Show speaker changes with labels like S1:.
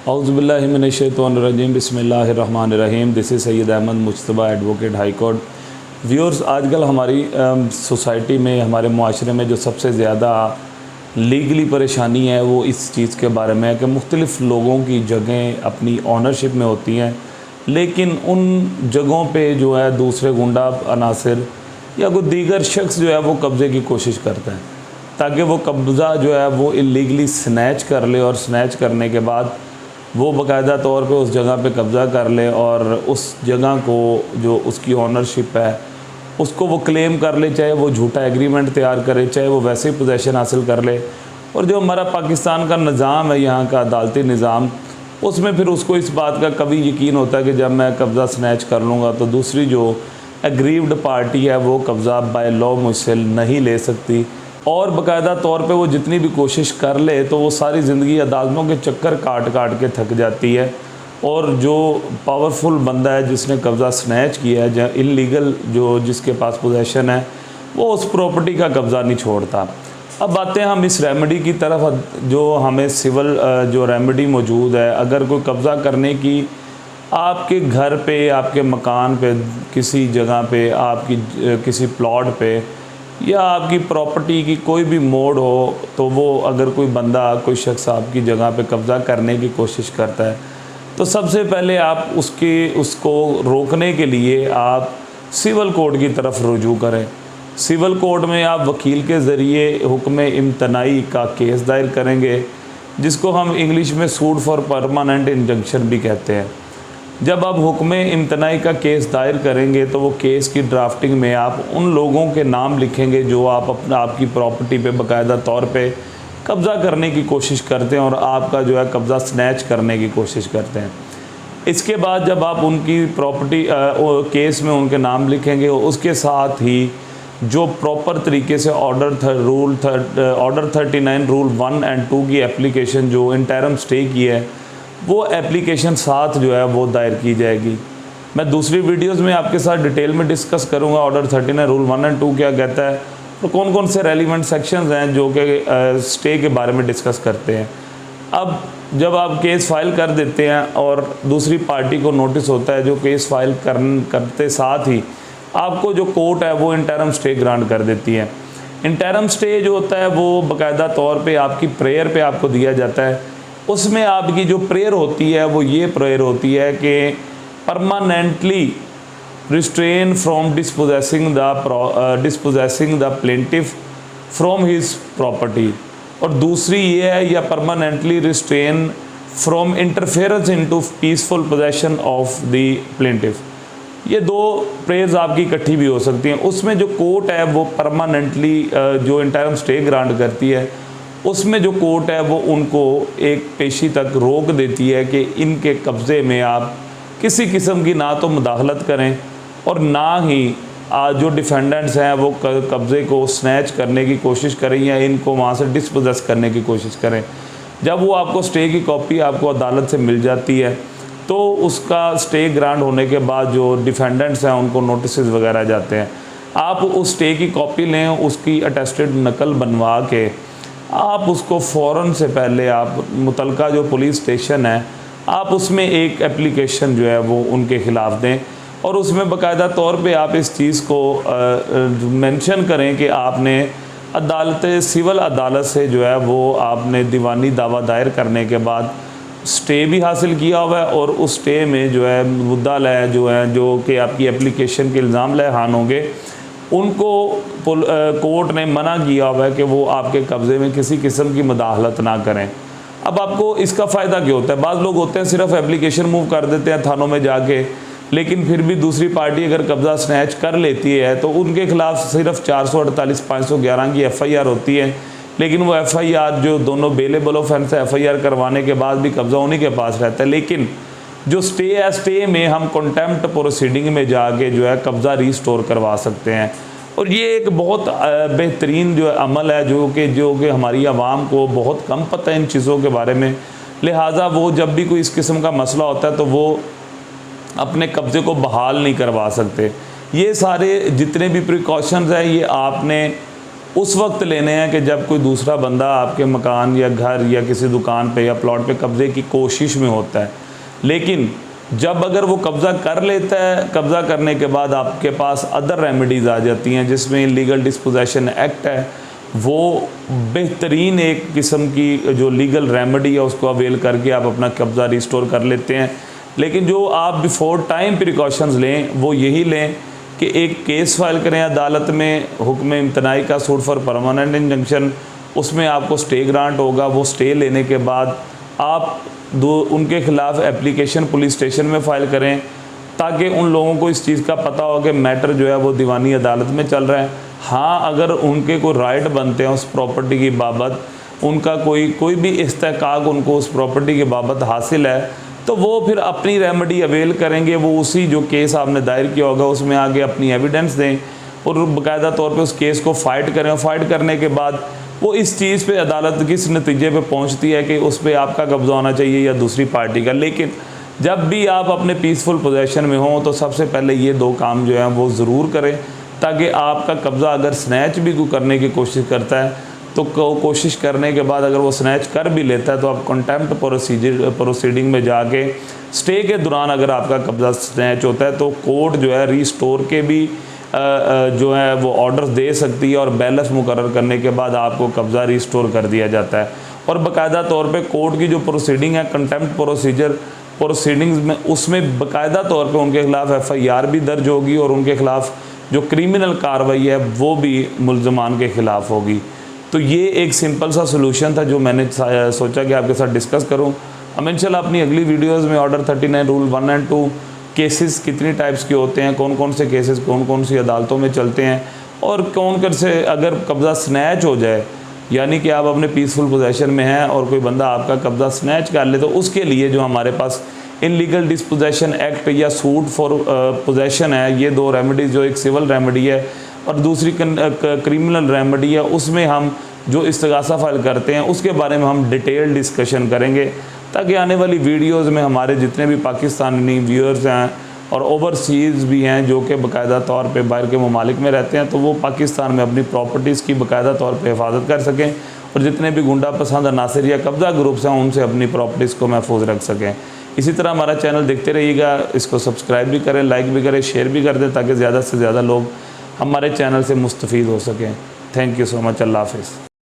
S1: औज़ुबिल्लाहि मिनश्शैतानिर्रजीम बिस्मिल्लाहिर्रहमानिर्रहीम। This is Syed Ahmed Mujtaba, advocate high court. Viewers, आजकल हमारी सोसाइटी में, हमारे मुआशरे में जो सबसे ज़्यादा लीगली परेशानी है वो इस चीज़ के बारे में है कि मुख्तलिफ़ लोगों की जगहें अपनी ओनरशिप में होती हैं, लेकिन उन जगहों पे जो है दूसरे गुंडा अनासिर या कोई दीगर शख्स जो है वो कब्ज़े की कोशिश करते हैं ताकि वो कब्ज़ा जो है वो इलीगली स्नैच कर ले, और स्नैच करने के बाद वो बाकायदा तौर पे उस जगह पे कब्ज़ा कर ले और उस जगह को जो उसकी ओनरशिप है उसको वो क्लेम कर ले, चाहे वो झूठा एग्रीमेंट तैयार करे, चाहे वो वैसे ही पोजेसन हासिल कर ले। और जो हमारा पाकिस्तान का निज़ाम है, यहाँ का अदालती निज़ाम, उसमें फिर उसको इस बात का कभी यकीन होता है कि जब मैं कब्ज़ा स्नैच कर लूँगा तो दूसरी जो एग्रीव्ड पार्टी है वो कब्ज़ा बाय लॉ मुझसे नहीं ले सकती, और बाकायदा तौर पे वो जितनी भी कोशिश कर ले तो वो सारी ज़िंदगी अदालतों के चक्कर काट काट के थक जाती है। और जो पावरफुल बंदा है जिसने कब्ज़ा स्नैच किया है, जहाँ इल्लीगल जो जिसके पास पोजेसन है, वो उस प्रॉपर्टी का कब्ज़ा नहीं छोड़ता। अब आते हैं हम इस रेमेडी की तरफ, जो हमें सिविल जो रेमेडी मौजूद है। अगर कोई कब्ज़ा करने की आपके घर पे, आपके मकान पे, किसी जगह पे, आपकी किसी प्लॉट पे या आपकी प्रॉपर्टी की कोई भी मोड़ हो, तो वो अगर कोई बंदा, कोई शख्स आपकी जगह पे कब्ज़ा करने की कोशिश करता है तो सबसे पहले आप उसको रोकने के लिए आप सिविल कोर्ट की तरफ रुजू करें। सिविल कोर्ट में आप वकील के ज़रिए हुक्म इम्तनाई का केस दायर करेंगे, जिसको हम इंग्लिश में सूट फॉर परमानेंट इंजंक्शन भी कहते हैं। जब आप हुक्म इम्तनाई का केस दायर करेंगे तो वो केस की ड्राफ्टिंग में आप उन लोगों के नाम लिखेंगे जो आपकी प्रॉपर्टी पे बाकायदा तौर पे कब्ज़ा करने की कोशिश करते हैं और आपका जो है कब्ज़ा स्नैच करने की कोशिश करते हैं। इसके बाद जब आप उनकी प्रॉपर्टी केस में उनके नाम लिखेंगे, उसके साथ ही जो प्रॉपर तरीके से ऑर्डर 39 रूल 1 एंड 2 की एप्लीकेशन जो इंटरिम स्टे की है, वो एप्लीकेशन साथ जो है वो दायर की जाएगी। मैं दूसरी वीडियोस में आपके साथ डिटेल में डिस्कस करूंगा ऑर्डर 39 रूल 1 एंड 2 क्या कहता है और कौन कौन से रेलिवेंट सेक्शंस हैं जो कि स्टे के बारे में डिस्कस करते हैं। अब जब आप केस फाइल कर देते हैं और दूसरी पार्टी को नोटिस होता है, जो केस फाइल करते साथ ही आपको जो कोर्ट है वो इंटरिम स्टे ग्रांट कर देती है। इंटरिम स्टे जो होता है वो बाकायदा तौर पे आपकी प्रेयर पे आपको दिया जाता है। उसमें आपकी जो प्रेयर होती है वो ये प्रेयर होती है कि permanently restrain from dispossessing the plaintiff from his property, और दूसरी ये है या permanently restrain from interference into peaceful possession of the plaintiff. ये दो प्रेयर्स आपकी इकट्ठी भी हो सकती हैं। उसमें जो कोर्ट है वो परमानेंटली जो इंटरिम स्टे ग्रांट करती है, उसमें जो कोर्ट है वो उनको एक पेशी तक रोक देती है कि इनके कब्ज़े में आप किसी किस्म की ना तो मुदाखलत करें और ना ही जो डिफेंडेंट्स हैं वो कब्ज़े को स्नैच करने की कोशिश करें या इनको वहाँ से डिस्पोजेस करने की कोशिश करें। जब वो आपको स्टे की कॉपी आपको अदालत से मिल जाती है तो उसका स्टे ग्रांट होने के बाद जो डिफेंडेंट्स हैं उनको नोटिस वगैरह जाते हैं। आप उस स्टे की कॉपी लें, उसकी अटेस्टेड नकल बनवा के आप उसको फ़ौरन से पहले आप मुतलका जो पुलिस स्टेशन है आप उसमें एक एप्लीकेशन जो है वो उनके ख़िलाफ़ दें, और उसमें बाकायदा तौर पे आप इस चीज़ को मेंशन करें कि आपने सिविल अदालत से जो है वो आपने दीवानी दावा दायर करने के बाद स्टे भी हासिल किया हुआ है, और उस स्टे में जो है मुद्दा लय जो कि आपकी एप्लीकेशन के इल्ज़ाम लहान होंगे, उनको कोर्ट ने मना किया हुआ है कि वो आपके कब्ज़े में किसी किस्म की मुदाखलत ना करें। अब आपको इसका फ़ायदा क्या होता है? बाज़ लोग होते हैं सिर्फ एप्लीकेशन मूव कर देते हैं थानों में जाके, लेकिन फिर भी दूसरी पार्टी अगर कब्ज़ा स्नैच कर लेती है तो उनके ख़िलाफ़ सिर्फ 448 511 की FIR होती है, लेकिन वो FIR जो दोनों बेलेबल ऑफेंस है, FIR करवाने के बाद भी कब्ज़ा उन्हीं के पास रहता है। लेकिन जो स्टे है, स्टे में हम कंटेम्प्ट प्रोसीडिंग में जाके जो है कब्ज़ा रीस्टोर करवा सकते हैं, और ये एक बहुत बेहतरीन जो अमल है जो कि हमारी आवाम को बहुत कम पता है इन चीज़ों के बारे में। लिहाजा वो जब भी कोई इस किस्म का मसला होता है तो वो अपने कब्ज़े को बहाल नहीं करवा सकते। ये सारे जितने भी प्रिकॉशंस हैं ये आपने उस वक्त लेने हैं कि जब कोई दूसरा बंदा आपके मकान या घर या किसी दुकान पे या प्लॉट पे कब्ज़े की कोशिश में होता है। लेकिन जब अगर वो कब्ज़ा कर लेता है, कब्ज़ा करने के बाद आपके पास अदर रेमेडीज़ आ जाती हैं, जिसमें इलीगल डिस्पोजेशन एक्ट है, वो बेहतरीन एक किस्म की जो लीगल रेमेडी है उसको अवेल करके आप अपना कब्ज़ा रिस्टोर कर लेते हैं। लेकिन जो आप बिफोर टाइम प्रिकॉशंस लें वो यही लें कि एक केस फाइल करें अदालत में, हुक्म इम्तनाई का सूट फॉर परमानेंट इंजंक्शन, उसमें आपको स्टे ग्रांट होगा। वो स्टे लेने के बाद आप उनके ख़िलाफ़ एप्लीकेशन पुलिस स्टेशन में फ़ाइल करें, ताकि उन लोगों को इस चीज़ का पता हो कि मैटर जो है वो दीवानी अदालत में चल रहा है। हाँ, अगर उनके कोई राइट बनते हैं उस प्रॉपर्टी की बाबत, उनका कोई भी इस्तेहकाक उनको उस प्रॉपर्टी की बाबत हासिल है, तो वो फिर अपनी रेमेडी अवेल करेंगे। वो उसी जो केस आपने दायर किया होगा उसमें आगे अपनी एविडेंस दें और बाकायदा तौर पे उस केस को फ़ाइट करें। फ़ाइट करने के बाद वो इस चीज़ पे अदालत किस नतीजे पे पहुंचती है कि उस पर आपका कब्ज़ा होना चाहिए या दूसरी पार्टी का। लेकिन जब भी आप अपने पीसफुल पोजेशन में हों तो सबसे पहले ये 2 काम जो हैं वो ज़रूर करें, ताकि आपका कब्ज़ा अगर स्नैच भी करने की कोशिश करता है तो कोशिश करने के बाद अगर वो स्नैच कर भी लेता है तो आप कंटेम्प्ट प्रोसीडिंग में जाके स्टे के दौरान अगर आपका कब्ज़ा स्नैच होता है तो कोर्ट जो है रिस्टोर के भी जो है वो ऑर्डर्स दे सकती है और बैलेंस मुकर्रर करने के बाद आपको कब्ज़ा रिस्टोर कर दिया जाता है। और बाकायदा तौर पे कोर्ट की जो प्रोसीडिंग है कंटेम्प्ट प्रोसीडिंग्स में, उसमें बाकायदा तौर पे उनके खिलाफ़ FIR भी दर्ज होगी और उनके खिलाफ़ जो क्रिमिनल कार्रवाई है वो भी मुल्ज़मान के ख़िलाफ़ होगी। तो ये एक सिंपल सा सोल्यूशन था जो मैंने सोचा कि आपके साथ डिस्कस करूं। हम इंशाल्लाह अपनी अगली वीडियोस में ऑर्डर 39 रूल 1 एंड 2 केसेस कितनी टाइप्स के होते हैं, कौन कौन से केसेस कौन कौन सी अदालतों में चलते हैं, और कौन से अगर कब्ज़ा स्नैच हो जाए, यानी कि आप अपने पीसफुल पोजेशन में हैं और कोई बंदा आपका कब्ज़ा स्नैच कर ले, तो उसके लिए जो हमारे पास इनलीगल डिस्पोजेशन एक्ट या सूट फॉर पोजेशन है, ये 2 रेमेडीज़, जो एक सिविल रेमेडी है और दूसरी क्रिमिनल रेमेडी है, उसमें हम जो इस्तिगासा फाइल करते हैं उसके बारे में हम डिटेल डिस्कशन करेंगे, ताकि आने वाली वीडियोस में हमारे जितने भी पाकिस्तानी व्यूअर्स हैं और ओवरसीज़ भी हैं जो कि बाकायदा तौर पे बाहर के ममालिक में रहते हैं, तो वो पाकिस्तान में अपनी प्रॉपर्टीज़ की बाकायदा तौर पे हिफाजत कर सकें और जितने भी गुंडा पसंद अनासर या कब्ज़ा ग्रुप्स हैं उनसे अपनी प्रॉपर्टीज़ को महफूज रख सकें। इसी तरह हमारा चैनल देखते रहिएगा, इसको सब्सक्राइब भी करें, लाइक भी करें, शेयर भी कर दें, ताकि ज़्यादा से ज़्यादा लोग हमारे चैनल से मुस्तफ़ीद हो सकें। Thank you so much. अल्लाह हाफ़िज़।